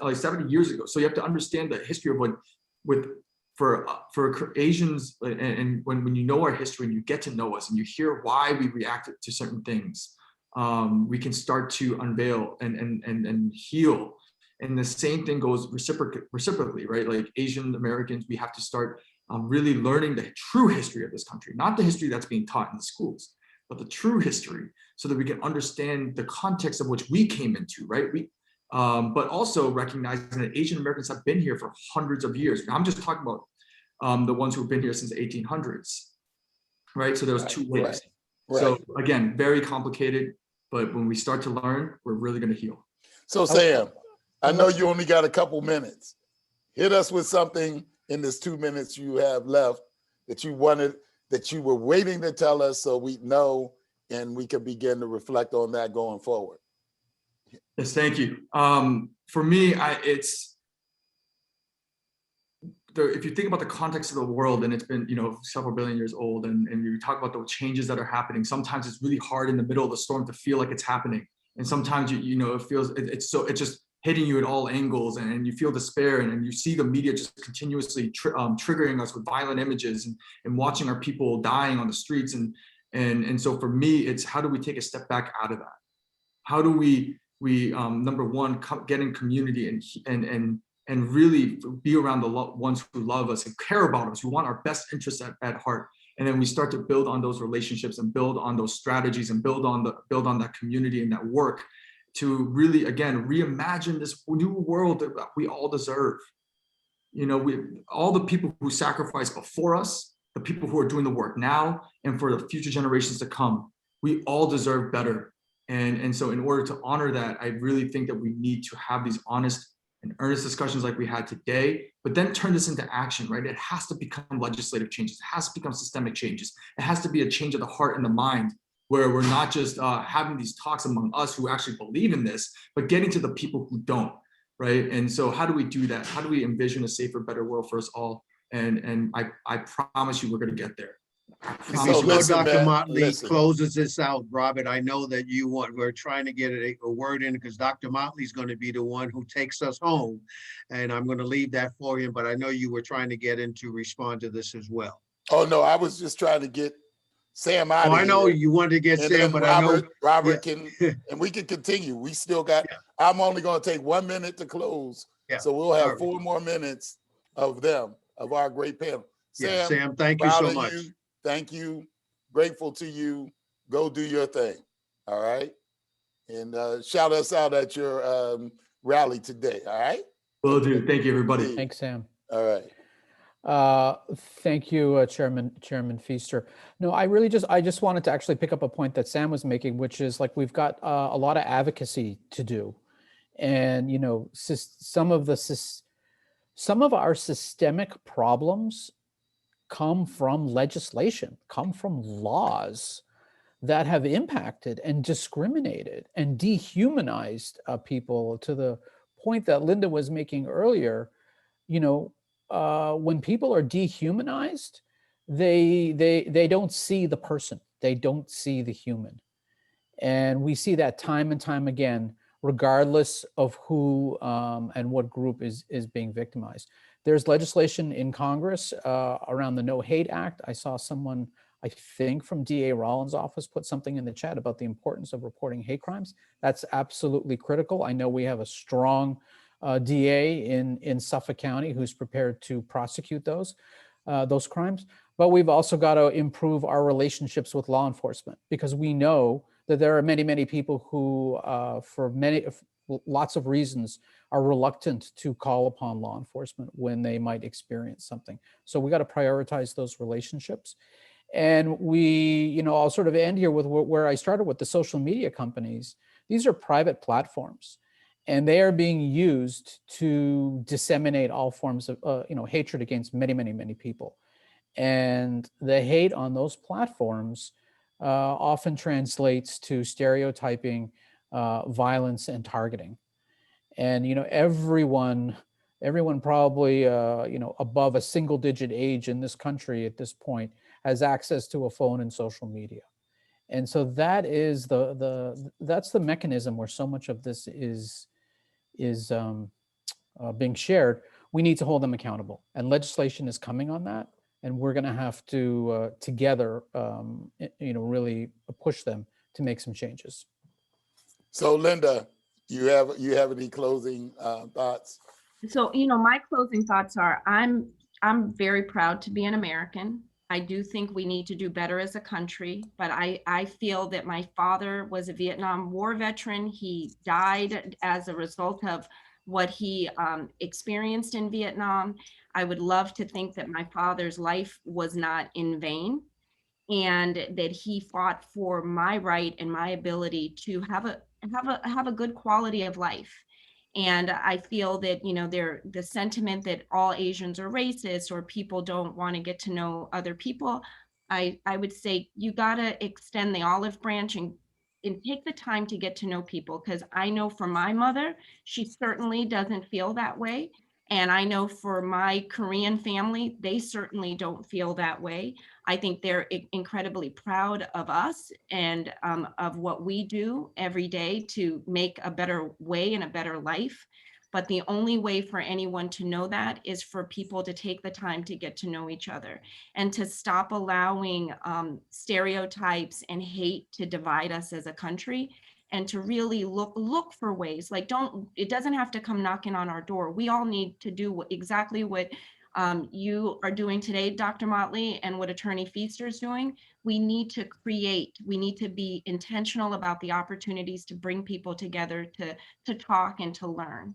like 70 years ago. So you have to understand the history of for Asians, and when you know our history and you get to know us and you hear why we reacted to certain things, we can start to unveil and heal. And the same thing goes reciprocally, right? Like Asian Americans, we have to start really learning the true history of this country, not the history that's being taught in the schools, but the true history, so that we can understand the context of which we came into, right? But also recognizing that Asian Americans have been here for hundreds of years. I'm just talking about the ones who've been here since the 1800s, right? So there was two waves. Right. So again, very complicated, but when we start to learn, we're really going to heal. So Sam, I know you only got a couple minutes. Hit us with something in this 2 minutes you have left that you were waiting to tell us so we know and we can begin to reflect on that going forward. Yes, thank you. For me, if you think about the context of the world, and it's been, you know, several billion years old, and you talk about the changes that are happening, sometimes it's really hard in the middle of the storm to feel like it's happening. And sometimes, you know, it feels, it's just hitting you at all angles, and you feel despair, and you see the media just continuously triggering us with violent images and watching our people dying on the streets. And so for me, it's how do we take a step back out of that? How do we number one, get in community and really be around the ones who love us and care about us, who want our best interests at heart. And then we start to build on those relationships and build on those strategies and build on that community and that work to really, again, reimagine this new world that we all deserve. You know, all the people who sacrificed before us, the people who are doing the work now, and for the future generations to come, we all deserve better. And so in order to honor that, I really think that we need to have these honest and earnest discussions like we had today, but then turn this into action, right? It has to become legislative changes. It has to become systemic changes. It has to be a change of the heart and the mind, where we're not just having these talks among us who actually believe in this, but getting to the people who don't, right? And so how do we do that? How do we envision a safer, better world for us all? And I promise you we're gonna get there. I promise So you. listen, Dr. man, Motley listen. closes this out, Robert, I know that we're trying to get a word in because Dr. Motley's going to be the one who takes us home. And I'm going to leave that for him, but I know you were trying to get in to respond to this as well. Oh, no, I was just trying to get Sam out Oh, of I know here. you wanted to get And Sam, then but I know. Robert can, and we can continue. We still got, I'm only going to take 1 minute to close. Yeah. So we'll have All right. 4 more minutes of them, of our great panel. Yeah, Sam, Sam, thank you proud so of much. you. Thank you. Grateful to you. Go do your thing. All right. And shout us out at your rally today. All right. Will do. Thank you, everybody. Thanks, Sam. All right. Thank you, Chairman Feaster. No, I just wanted to actually pick up a point that Sam was making, which is like we've got a lot of advocacy to do, and you know, some of our systemic problems come from legislation, come from laws that have impacted and discriminated and dehumanized people to the point that Linda was making earlier. You know, when people are dehumanized, they don't see the person, they don't see the human. And we see that time and time again, regardless of who and what group is being victimized. There's legislation in Congress around the No Hate Act. I saw someone, I think from DA Rollins' office, put something in the chat about the importance of reporting hate crimes. That's absolutely critical. I know we have a strong DA in Suffolk County who's prepared to prosecute those crimes. But we've also got to improve our relationships with law enforcement, because we know that there are many people who, for lots of reasons, are reluctant to call upon law enforcement when they might experience something. So we got to prioritize those relationships. And I'll sort of end here with where I started with the social media companies. These are private platforms, and they are being used to disseminate all forms of hatred against many people. And the hate on those platforms often translates to stereotyping, violence, and targeting. And everyone probably above a single-digit age in this country at this point has access to a phone and social media. And so that is that's the mechanism where so much of this is being shared. We need to hold them accountable, and legislation is coming on that. And we're going to have to together, really push them to make some changes. So Linda, you have any closing thoughts? So, my closing thoughts are I'm very proud to be an American. I do think we need to do better as a country, but I feel that my father was a Vietnam War veteran. He died as a result of what he experienced in Vietnam. I would love to think that my father's life was not in vain, and that he fought for my right and my ability to have a good quality of life. And I feel that, the sentiment that all Asians are racist or people don't want to get to know other people, I would say you got to extend the olive branch and take the time to get to know people. Because I know for my mother, she certainly doesn't feel that way. And I know for my Korean family, they certainly don't feel that way. I think they're incredibly proud of us and of what we do every day to make a better way and a better life. But the only way for anyone to know that is for people to take the time to get to know each other and to stop allowing stereotypes and hate to divide us as a country, and to really look for ways. Like, it doesn't have to come knocking on our door. We all need to do exactly what you are doing today, Dr. Motley, and what Attorney Feaster is doing. We need to be intentional about the opportunities to bring people together to talk and to learn.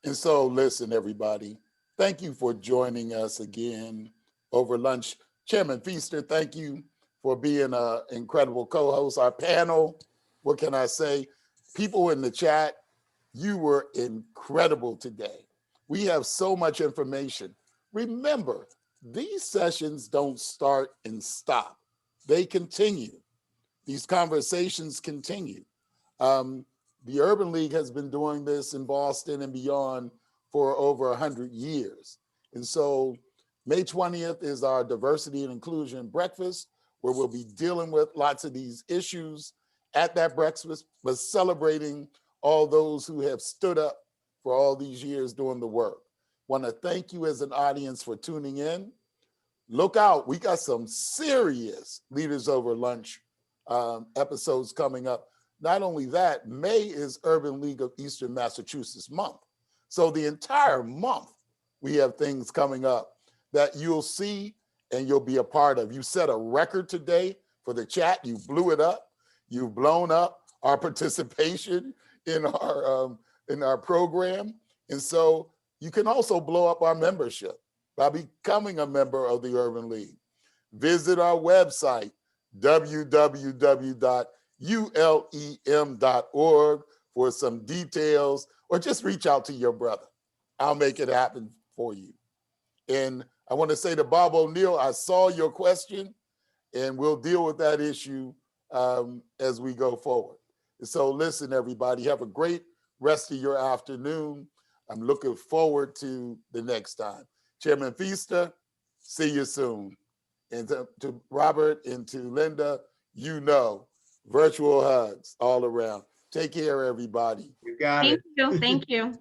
And so listen, everybody, thank you for joining us again over lunch. Chairman Feaster, thank you for being an incredible co-host. Our panel what can I say? People in the chat, you were incredible today. We have so much information. Remember, these sessions don't start and stop. They continue. These conversations continue. The Urban League has been doing this in Boston and beyond for over 100 years. And so May 20th is our diversity and inclusion breakfast, where we'll be dealing with lots of these issues at that breakfast, but celebrating all those who have stood up for all these years doing the work. Want to thank you as an audience for tuning in. Look out, we got some serious Leaders Over Lunch episodes coming up. Not only that, May is Urban League of Eastern Massachusetts month. So the entire month, we have things coming up that you'll see and you'll be a part of. You set a record today for the chat. You blew it up. You've blown up our participation in our program. And so you can also blow up our membership by becoming a member of the Urban League. Visit our website, www.ulem.org, for some details, or just reach out to your brother. I'll make it happen for you. And I want to say to Bob O'Neill, I saw your question, and we'll deal with that issue as we go forward. So listen, everybody, have a great rest of your afternoon. I'm looking forward to the next time. Chairman Feaster, see you soon. And to Robert and to Linda, you know, virtual hugs all around. Take care, everybody. You got Thank it. you. Thank you.